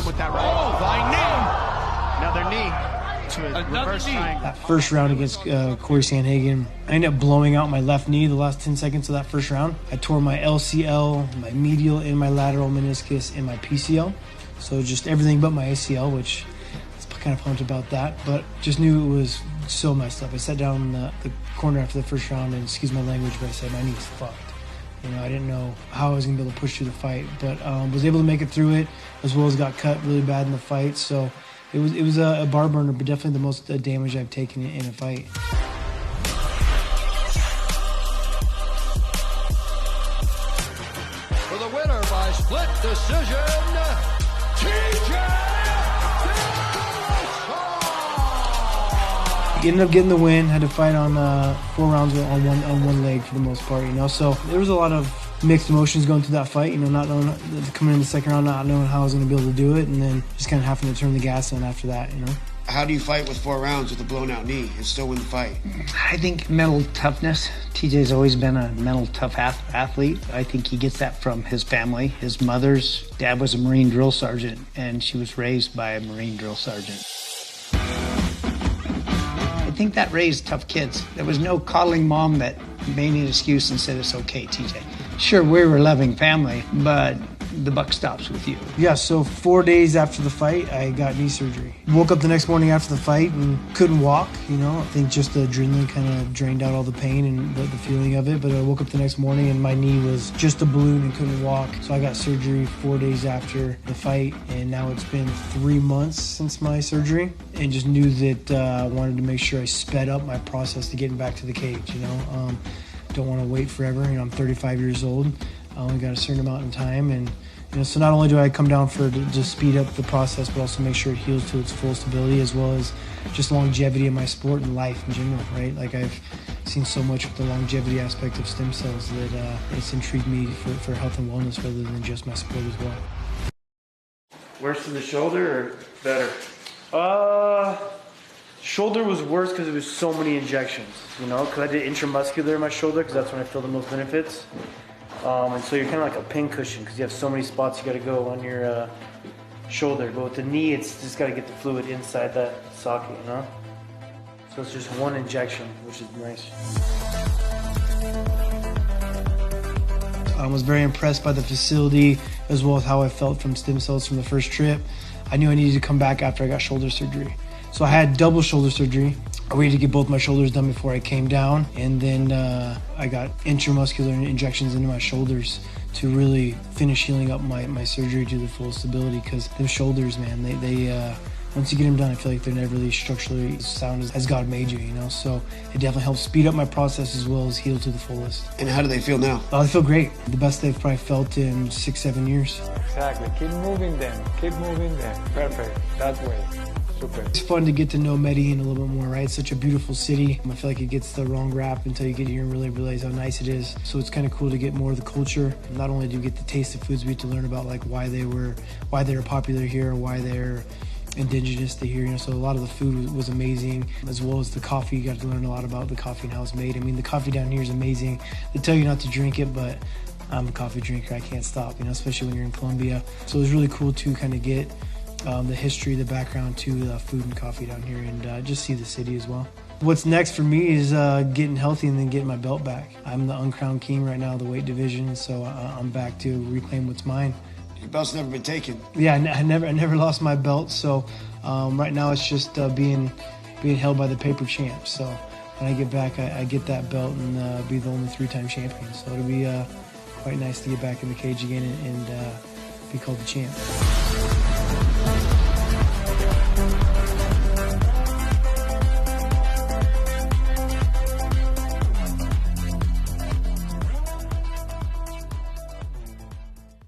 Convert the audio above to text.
with that right. Oh, thy name. Another knee. To a reverse triangle. That first round against Corey Sandhagen, I ended up blowing out my left knee the last 10 seconds of that first round. I tore my LCL, my medial and my lateral meniscus, and my PCL. So just everything but my ACL, which I was kind of pumped about that, but just knew it was so messed up. I sat down in the corner after the first round, and excuse my language, but I said my knee's fucked. You know, I didn't know how I was going to be able to push through the fight, but was able to make it through it, as well as got cut really bad in the fight. So it was a bar burner, but definitely the most damage I've taken in a fight. For the winner by split decision, TJ! Ended up getting the win. Had to fight on 4 rounds on one leg for the most part, you know. So there was a lot of mixed emotions going through that fight, you know, not knowing, coming in the second round, not knowing how I was going to be able to do it, and then just kind of having to turn the gas on after that, you know. How do you fight with 4 rounds with a blown out knee and still win the fight? I think mental toughness. TJ's always been a mental tough athlete. I think he gets that from his family. His mother's dad was a Marine drill sergeant, and she was raised by a Marine drill sergeant. I think that raised tough kids. There was no coddling mom that made an excuse and said, it's okay, TJ. Sure, we were a loving family, but the buck stops with you. Yeah, so 4 days after the fight, I got knee surgery. Woke up the next morning after the fight and couldn't walk, you know. I think just the adrenaline kind of drained out all the pain and the feeling of it. But I woke up the next morning and my knee was just a balloon and couldn't walk. So I got surgery 4 days after the fight, and now it's been 3 months since my surgery. And just knew that I wanted to make sure I sped up my process to getting back to the cage, you know. Don't want to wait forever. You know, I'm 35 years old. I only got a certain amount of time, and you know, so not only do I come down to speed up the process, but also make sure it heals to its fullest ability, as well as just longevity in my sport and life in general, right? Like I've seen so much with the longevity aspect of stem cells that it's intrigued me for health and wellness rather than just my sport as well. Worse than the shoulder or better? Shoulder was worse because it was so many injections, you know, because I did intramuscular in my shoulder because that's when I feel the most benefits. And so you're kind of like a pin cushion because you have so many spots you got to go on your shoulder. But with the knee, it's just got to get the fluid inside that socket, you know? So it's just one injection, which is nice. I was very impressed by the facility as well as how I felt from stem cells from the first trip. I knew I needed to come back after I got shoulder surgery. So I had double shoulder surgery. I waited to get both my shoulders done before I came down, and then I got intramuscular injections into my shoulders to really finish healing up my surgery to the fullest ability, because those shoulders, man, they once you get them done, I feel like they're never really structurally sound as God made you, you know? So it definitely helps speed up my process as well as heal to the fullest. And how do they feel now? They feel great. The best they've probably felt in 6-7 years. Exactly. Keep moving them. Keep moving them. Perfect. That way. Super. It's fun to get to know Medellin a little bit more, right? It's such a beautiful city. I feel like it gets the wrong rap until you get here and really realize how nice it is. So it's kind of cool to get more of the culture. Not only do you get to taste the foods, we get to learn about like why they're popular here, why they're indigenous to here. You know, so a lot of the food was amazing, as well as the coffee. You got to learn a lot about the coffee and how it's made. I mean, the coffee down here is amazing. They tell you not to drink it, but I'm a coffee drinker. I can't stop, you know, especially when you're in Colombia. So it was really cool to kind of get the history, the background to food and coffee down here, and just see the city as well. What's next for me is getting healthy and then getting my belt back. I'm the uncrowned king right now of the weight division, so I'm back to reclaim what's mine. Your belt's never been taken. Yeah, I never lost my belt, so right now it's just being held by the paper champ. So when I get back, I get that belt and be the only 3-time champion. So it'll be quite nice to get back in the cage again and be called the champ.